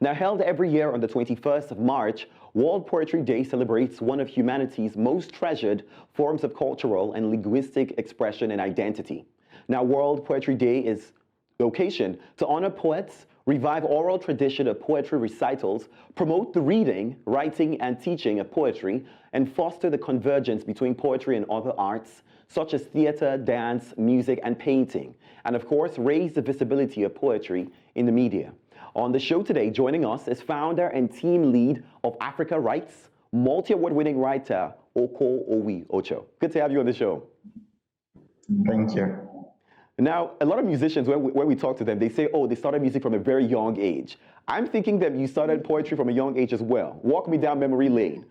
Now, held every year on the 21st of March, World Poetry Day celebrates one of humanity's most treasured forms of cultural and linguistic expression and identity. Now, World Poetry Day is occasion to honor poets, revive oral tradition of poetry recitals, promote the reading, writing, and teaching of poetry, and foster the convergence between poetry and other arts, such as theater, dance, music, and painting, and of course, raise the visibility of poetry in the media. On the show today, joining us is founder and team lead of Afrika Writes, multi-award winning writer, Oko Owi Ocho. Good to have you on the show. Thank you. Now, a lot of musicians, when we talk to them, they say, oh, they started music from a very young age. I'm thinking that you started poetry from a young age as well. Walk me down memory lane.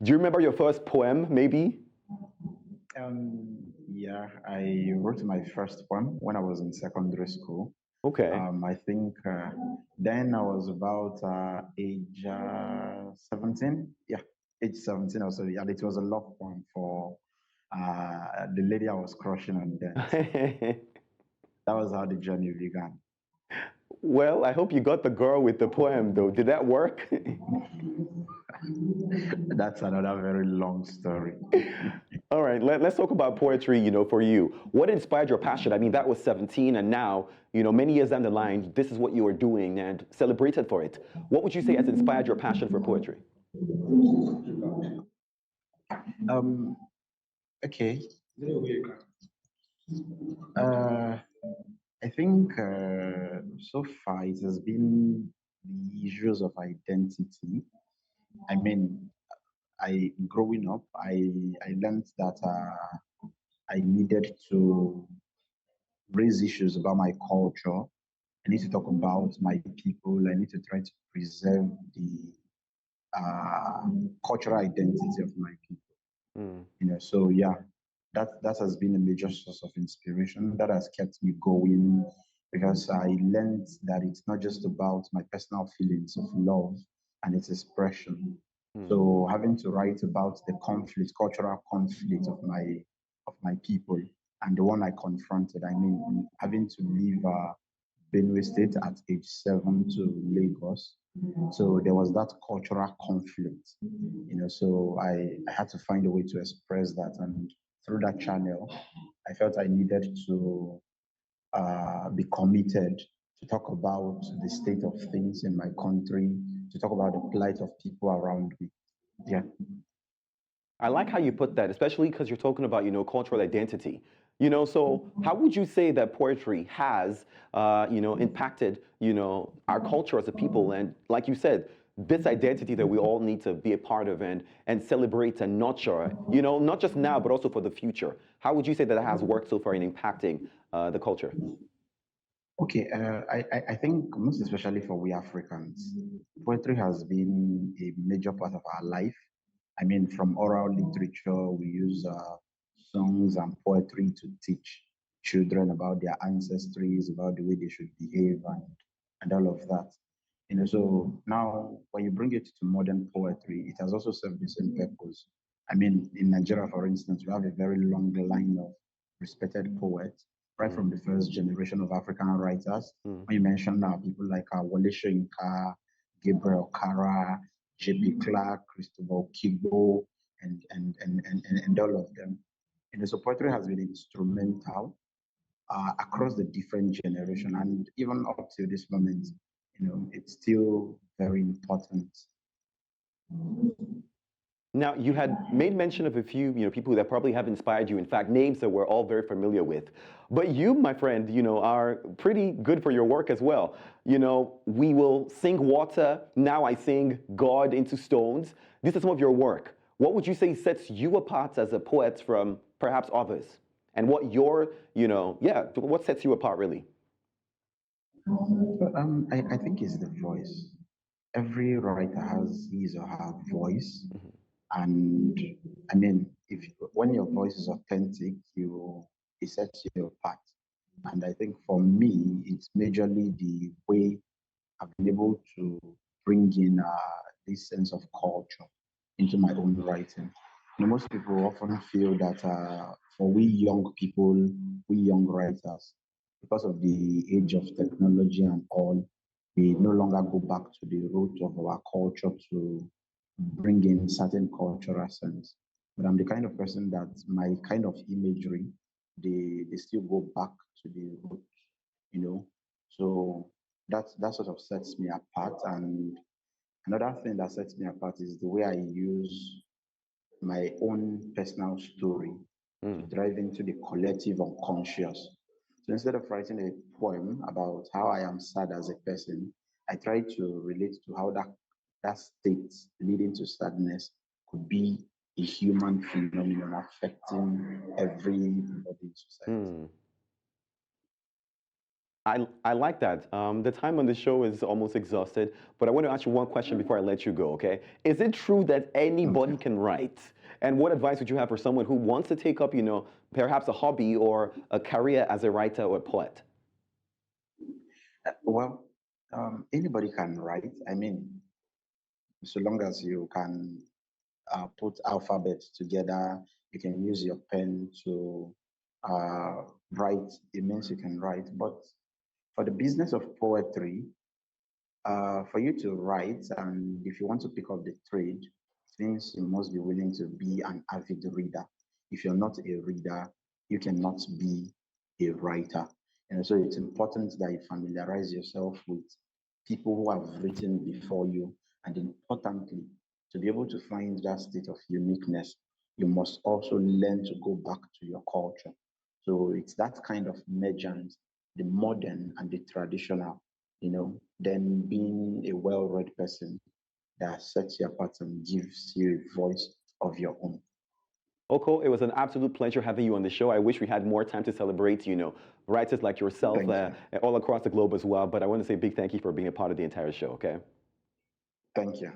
Do you remember your first poem, maybe? Yeah, I wrote my first poem when I was in secondary school. Okay. I think then I was about age 17. Yeah, age 17 or so. Yeah, it was a love poem for the lady I was crushing on then. That was how the journey began. Well, I hope you got the girl with the poem, though. Did that work? That's another very long story. All right, let's talk about poetry, for you. What inspired your passion? I mean, that was 17, and now, many years down the line, this is what you are doing and celebrated for it. What would you say has inspired your passion for poetry? Okay. I think so far it has been the issues of identity. I mean, growing up, I learned that I needed to raise issues about my culture. I need to talk about my people. I need to try to preserve the cultural identity of my people. So yeah, that has been a major source of inspiration that has kept me going, because I learned that it's not just about my personal feelings of love and its expression. So having to write about the conflict, cultural conflict of my people, and the one I confronted. I mean, having to leave Benue State at age 7 to Lagos. So there was that cultural conflict, so I had to find a way to express that. And through that channel, I felt I needed to be committed to talk about the state of things in my country, to talk about the plight of people around me. Yeah. I like how you put that, especially because you're talking about, cultural identity. So how would you say that poetry has, impacted, our culture as a people? And like you said, this identity that we all need to be a part of and celebrate and nurture, not just now, but also for the future. How would you say that has worked so far in impacting the culture? Okay, I think most especially for we Africans, poetry has been a major part of our life. I mean, from oral literature, we use songs and poetry to teach children about their ancestries, about the way they should behave, and all of that. So now when you bring it to modern poetry, it has also served the same purpose. I mean, in Nigeria, for instance, we have a very long line of respected poets, right from the first generation of African writers. When you mention now people like Wole Soyinka, Gabriel Kara, J.P. Clark, Christopher Kibo, and all of them. So poetry has been instrumental across the different generation, and even up to this moment, it's still very important. Now, you had made mention of a few, people that probably have inspired you. In fact, names that we're all very familiar with. But you, my friend, are pretty good for your work as well. We will sing water. Now I sing God into stones. This is some of your work. What would you say sets you apart as a poet from perhaps others? And what what sets you apart really? I think it's the voice. Every writer has his or her voice. And I mean, when your voice is authentic, it sets you apart. And I think for me, it's majorly the way I've been able to bring in this sense of culture into my own writing. Most people often feel that for we young people, we young writers, because of the age of technology and all, We no longer go back to the root of our culture to bring in certain cultural sense. But I'm the kind of person that my kind of imagery, they still go back to the root, you know. So that sort of sets me apart. And another thing that sets me apart is the way I use my own personal story to drive into the collective unconscious. So instead of writing a poem about how I am sad as a person, I try to relate to how that state leading to sadness could be a human phenomenon affecting everybody in society. Mm. I like that. The time on the show is almost exhausted, but I want to ask you one question before I let you go, okay? Is it true that Okay. anybody can write? And what advice would you have for someone who wants to take up, perhaps a hobby or a career as a writer or a poet? Well, anybody can write. I mean, so long as you can put alphabets together, you can use your pen to write, it means you can write. But for the business of poetry, for you to write, and if you want to pick up the trade, it means you must be willing to be an avid reader. If you're not a reader, you cannot be a writer. And so it's important that you familiarize yourself with people who have written before you. And importantly, to be able to find that state of uniqueness, you must also learn to go back to your culture. So it's that kind of mergence, the modern and the traditional, than being a well-read person that sets you apart and gives you a voice of your own. Oko, it was an absolute pleasure having you on the show. I wish we had more time to celebrate, writers like yourself Thank you. all across the globe as well. But I want to say a big thank you for being a part of the entire show, okay? Thank you.